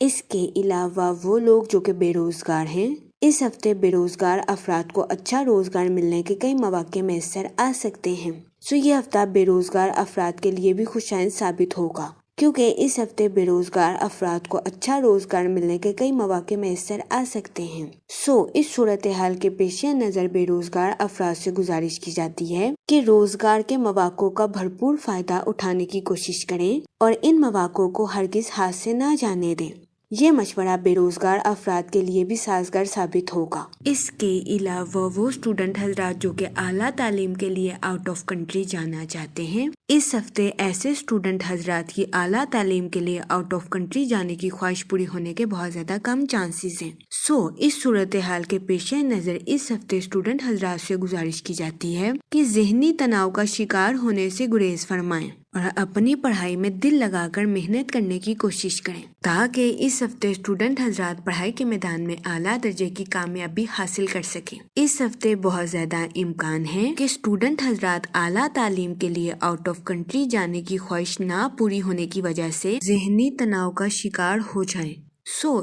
اس کے علاوہ وہ لوگ جو کہ بے روزگار ہیں، اس ہفتے بے روزگار افراد کو اچھا روزگار ملنے کے کئی مواقع میسر آ سکتے ہیں۔ یہ ہفتہ بے روزگار افراد کے لیے بھی خوشائند ثابت ہوگا، کیونکہ اس ہفتے بے روزگار افراد کو اچھا روزگار ملنے کے کئی مواقع میسر آ سکتے ہیں۔ اس صورتحال کے پیش نظر بے روزگار افراد سے گزارش کی جاتی ہے کہ روزگار کے مواقع کا بھرپور فائدہ اٹھانے کی کوشش کریں اور ان مواقع کو ہرگز ہاتھ سے نہ جانے دیں۔ یہ مشورہ بے روزگار افراد کے لیے بھی سازگار ثابت ہوگا۔ اس کے علاوہ وہ اسٹوڈنٹ حضرات جو کہ اعلیٰ تعلیم کے لیے آؤٹ آف کنٹری جانا چاہتے ہیں، اس ہفتے ایسے اسٹوڈنٹ حضرات کی اعلیٰ تعلیم کے لیے آؤٹ آف کنٹری جانے کی خواہش پوری ہونے کے بہت زیادہ کم چانسز ہیں۔ اس صورتحال کے پیش نظر اس ہفتے اسٹوڈنٹ حضرات سے گزارش کی جاتی ہے کہ ذہنی تناؤ کا شکار ہونے سے گریز فرمائیں اور اپنی پڑھائی میں دل لگا کر محنت کرنے کی کوشش کریں، تاکہ اس ہفتے اسٹوڈنٹ حضرات پڑھائی کے میدان میں اعلیٰ درجے کی کامیابی حاصل کر سکیں۔ اس ہفتے بہت زیادہ امکان ہے کہ اسٹوڈنٹ حضرات اعلیٰ تعلیم کے لیے آؤٹ آف کنٹری جانے کی خواہش نہ پوری ہونے کی وجہ سے ذہنی تناؤ کا شکار ہو جائیں۔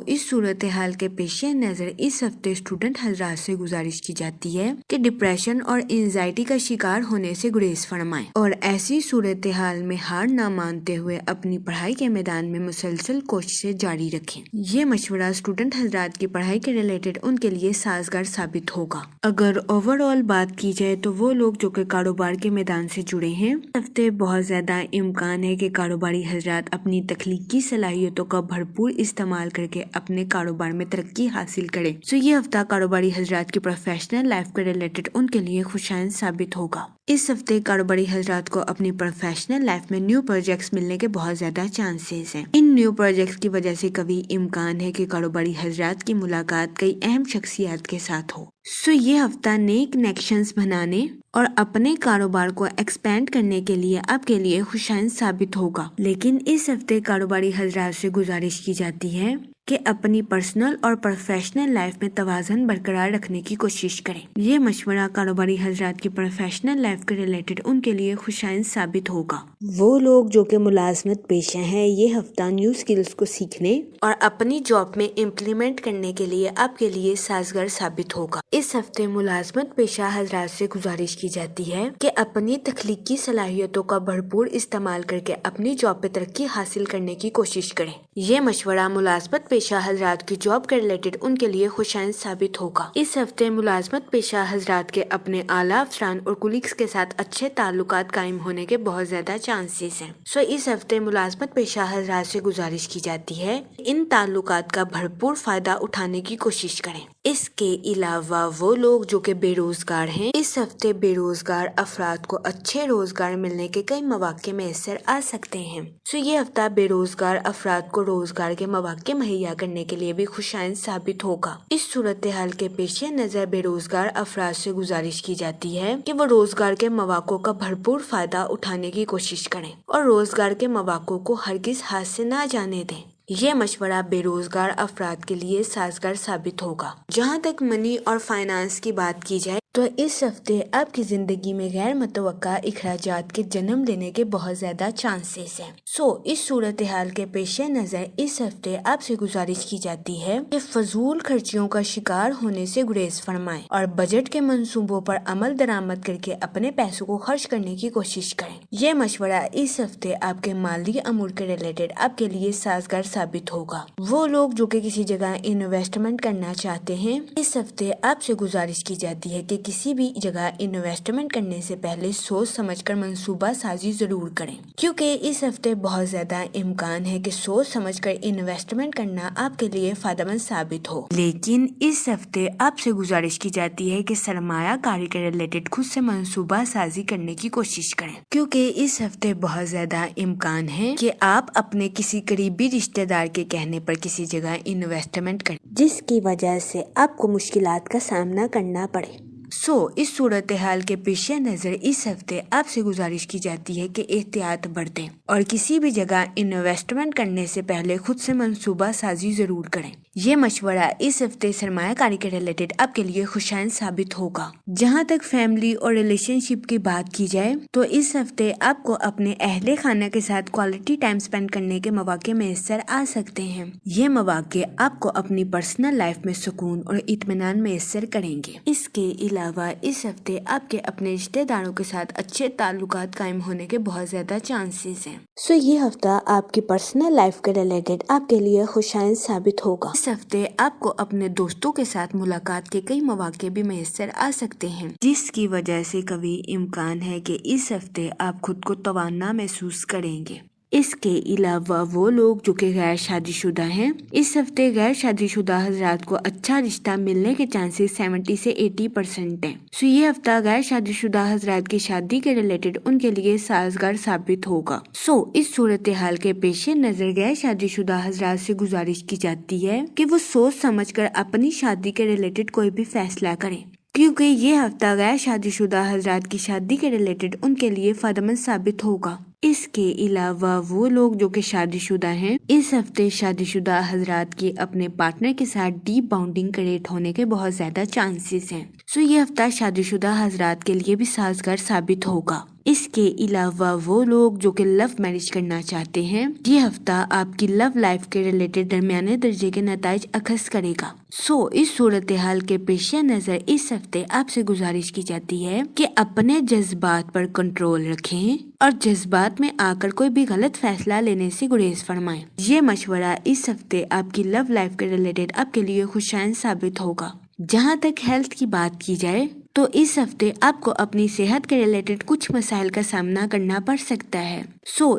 اس صورتحال کے پیش نظر اس ہفتے اسٹوڈنٹ حضرات سے گزارش کی جاتی ہے کہ ڈپریشن اور انزائٹی کا شکار ہونے سے گریز فرمائیں اور ایسی صورتحال میں ہار نہ مانتے ہوئے اپنی پڑھائی کے میدان میں مسلسل کوششیں جاری رکھیں۔ یہ مشورہ اسٹوڈنٹ حضرات کی پڑھائی کے ریلیٹڈ ان کے لیے سازگار ثابت ہوگا۔ اگر اوور آل بات کی جائے تو وہ لوگ جو کہ کاروبار کے میدان سے جڑے ہیں، اس ہفتے بہت زیادہ امکان ہے کہ کاروباری حضرات اپنی تخلیقی صلاحیتوں کا بھرپور استعمال کر کے اپنے کاروبار میں ترقی حاصل کریں۔ یہ ہفتہ کاروباری حضرات کی پروفیشنل لائف کے ریلیٹڈ ان کے لیے خوشائند ثابت ہوگا۔ اس ہفتے کاروباری حضرات کو اپنی پروفیشنل لائف میں نیو پروجیکٹس ملنے کے بہت زیادہ چانسز ہیں۔ ان نیو پروجیکٹس کی وجہ سے کبھی امکان ہے کہ کاروباری حضرات کی ملاقات کئی اہم شخصیات کے ساتھ ہو۔ یہ ہفتہ نئے کنیکشنز بنانے اور اپنے کاروبار کو ایکسپینڈ کرنے کے لیے آپ کے لیے خوشائند ثابت ہوگا، لیکن اس ہفتے کاروباری حضرات سے گزارش کی جاتی ہے کہ اپنی پرسنل اور پروفیشنل لائف میں توازن برقرار رکھنے کی کوشش کریں۔ یہ مشورہ کاروباری حضرات کی پروفیشنل لائف کے ریلیٹڈ ان کے لیے خوشائند ثابت ہوگا۔ وہ لوگ جو کہ ملازمت پیشہ ہیں، یہ ہفتہ نیو سکلز کو سیکھنے اور اپنی جاب میں امپلیمنٹ کرنے کے لیے آپ کے لیے سازگار ثابت ہوگا۔ اس ہفتے ملازمت پیشہ حضرات سے گزارش کی جاتی ہے کہ اپنی تخلیقی صلاحیتوں کا بھرپور استعمال کر کے اپنی جاب پہ ترقی حاصل کرنے کی کوشش کریں۔ یہ مشورہ ملازمت پیشہ حضرات کی جاب کے ریلیٹڈ ان کے لیے خوشائند ثابت ہوگا۔ اس ہفتے ملازمت پیشہ حضرات کے اپنے اعلیٰ افسران اور کولیگز کے ساتھ اچھے تعلقات قائم ہونے کے بہت زیادہ چانسز ہیں۔ اس ہفتے ملازمت پیشہ حضرات سے گزارش کی جاتی ہے ان تعلقات کا بھرپور فائدہ اٹھانے کی کوشش کریں۔ اس کے علاوہ وہ لوگ جو کہ بے روزگار ہیں، اس ہفتے بے روزگار افراد کو اچھے روزگار ملنے کے کئی مواقع میسر آ سکتے ہیں۔ یہ ہفتہ بے روزگار افراد کو روزگار کے مواقع مہیا کرنے کے لیے بھی خوشائند ثابت ہوگا۔ اس صورتحال کے پیش نظر بے روزگار افراد سے گزارش کی جاتی ہے کہ وہ روزگار کے مواقع کا بھرپور فائدہ اٹھانے کی کوشش کریں اور روزگار کے مواقع کو ہرگز ہاتھ سے نہ جانے دیں۔ یہ مشورہ بے روزگار افراد کے لیے سازگار ثابت ہوگا۔ جہاں تک منی اور فائنانس کی بات کی جائے تو اس ہفتے آپ کی زندگی میں غیر متوقع اخراجات کے جنم لینے کے بہت زیادہ چانسز ہیں۔ اس صورتحال کے پیش نظر اس ہفتے آپ سے گزارش کی جاتی ہے کہ فضول خرچیوں کا شکار ہونے سے گریز فرمائیں اور بجٹ کے منصوبوں پر عمل درآمد کر کے اپنے پیسوں کو خرچ کرنے کی کوشش کریں۔ یہ مشورہ اس ہفتے آپ کے مالی امور کے ریلیٹڈ آپ کے لیے سازگار ثابت ہوگا۔ وہ لوگ جو کہ کسی جگہ انویسٹمنٹ کرنا چاہتے ہیں، اس ہفتے آپ سے گزارش کی جاتی ہے کہ کسی بھی جگہ انویسٹمنٹ کرنے سے پہلے سوچ سمجھ کر منصوبہ سازی ضرور کریں، کیونکہ اس ہفتے بہت زیادہ امکان ہے کہ سوچ سمجھ کر انویسٹمنٹ کرنا آپ کے لیے فائدہ مند ثابت ہو۔ لیکن اس ہفتے آپ سے گزارش کی جاتی ہے کہ سرمایہ کاری کے ریلیٹڈ خود سے منصوبہ سازی کرنے کی کوشش کریں، کیونکہ اس ہفتے بہت زیادہ امکان ہے کہ آپ اپنے کسی قریبی رشتہ دار کے کہنے پر کسی جگہ انویسٹمنٹ کریں، جس کی وجہ سے آپ کو مشکلات کا سامنا کرنا پڑے۔ اس صورتحال کے پیش نظر اس ہفتے آپ سے گزارش کی جاتی ہے کہ احتیاط برتیں اور کسی بھی جگہ انویسٹمنٹ کرنے سے پہلے خود سے منصوبہ سازی ضرور کریں۔ یہ مشورہ اس ہفتے سرمایہ کاری کے ریلیٹڈ آپ کے لیے خوشائن ثابت ہوگا۔ جہاں تک فیملی اور ریلیشن شپ کی بات کی جائے تو اس ہفتے آپ کو اپنے اہل خانہ کے ساتھ کوالٹی ٹائم سپینڈ کرنے کے مواقع میسر آ سکتے ہیں۔ یہ مواقع آپ کو اپنی پرسنل لائف میں سکون اور اطمینان میسر کریں گے۔ اس کے علاوہ اس ہفتے آپ کے اپنے رشتہ داروں کے ساتھ اچھے تعلقات قائم ہونے کے بہت زیادہ چانسز ہیں۔ یہ ہفتہ آپ کی پرسنل لائف کے ریلیٹڈ آپ کے لیے خوشائن ثابت ہوگا۔ اس ہفتے آپ کو اپنے دوستوں کے ساتھ ملاقات کے کئی مواقع بھی میسر آ سکتے ہیں، جس کی وجہ سے کبھی امکان ہے کہ اس ہفتے آپ خود کو توانا محسوس کریں گے۔ اس کے علاوہ وہ لوگ جو کہ غیر شادی شدہ ہیں، اس ہفتے غیر شادی شدہ حضرات کو اچھا رشتہ ملنے کے چانسز 70 سے 80% ہیں۔ یہ ہفتہ غیر شادی شدہ حضرات کی شادی کے ریلیٹڈ ان کے لیے سازگار ثابت ہوگا۔ اس صورتحال کے پیش نظر غیر شادی شدہ حضرات سے گزارش کی جاتی ہے کہ وہ سوچ سمجھ کر اپنی شادی کے ریلیٹڈ کوئی بھی فیصلہ کریں، کیونکہ یہ ہفتہ غیر شادی شدہ حضرات کی شادی کے ریلیٹڈ ان کے لیے فائدہ مند ثابت ہوگا۔ اس کے علاوہ وہ لوگ جو کہ شادی شدہ ہیں، اس ہفتے شادی شدہ حضرات کے اپنے پارٹنر کے ساتھ ڈیپ باؤنڈنگ کریٹ ہونے کے بہت زیادہ چانسز ہیں۔ یہ ہفتہ شادی شدہ حضرات کے لیے بھی سازگار ثابت ہوگا۔ اس کے علاوہ وہ لوگ جو کہ لو میرج کرنا چاہتے ہیں، یہ ہفتہ آپ کی لو لائف کے ریلیٹڈ درمیانے درجے کے نتائج اخذ کرے گا۔ اس صورتحال کے پیش نظر اس ہفتے آپ سے گزارش کی جاتی ہے کہ اپنے جذبات پر کنٹرول رکھیں اور جذبات میں آ کر کوئی بھی غلط فیصلہ لینے سے گریز فرمائیں۔ یہ مشورہ اس ہفتے آپ کی لو لائف کے ریلیٹڈ آپ کے لیے خوشائن ثابت ہوگا۔ جہاں تک ہیلتھ کی بات کی جائے تو اس ہفتے آپ کو اپنی صحت کے ریلیٹڈ کچھ مسائل کا سامنا کرنا پڑ سکتا ہے۔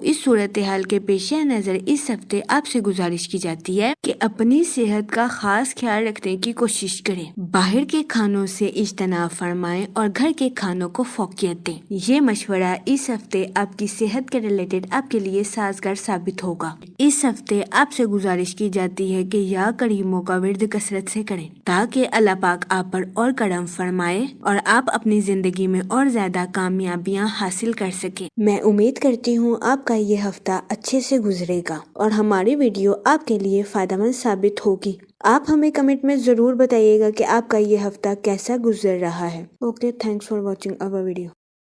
اس صورتحال کے پیش نظر اس ہفتے آپ سے گزارش کی جاتی ہے کہ اپنی صحت کا خاص خیال رکھنے کی کوشش کریں، باہر کے کھانوں سے اجتناب فرمائیں اور گھر کے کھانوں کو فوقیت دیں۔ یہ مشورہ اس ہفتے آپ کی صحت کے ریلیٹڈ آپ کے لیے سازگار ثابت ہوگا۔ اس ہفتے آپ سے گزارش کی جاتی ہے کہ یا کریموں کا ورد کثرت سے کریں تاکہ اللہ پاک آپ پر اور کرم فرمائے اور آپ اپنی زندگی میں اور زیادہ کامیابیاں حاصل کر سکیں۔ میں امید کرتی ہوں آپ کا یہ ہفتہ اچھے سے گزرے گا اور ہماری ویڈیو آپ کے لیے فائدہ مند ثابت ہوگی۔ آپ ہمیں کمنٹ میں ضرور بتائیے گا کہ آپ کا یہ ہفتہ کیسا گزر رہا ہے۔ Okay, thanks for watching our video.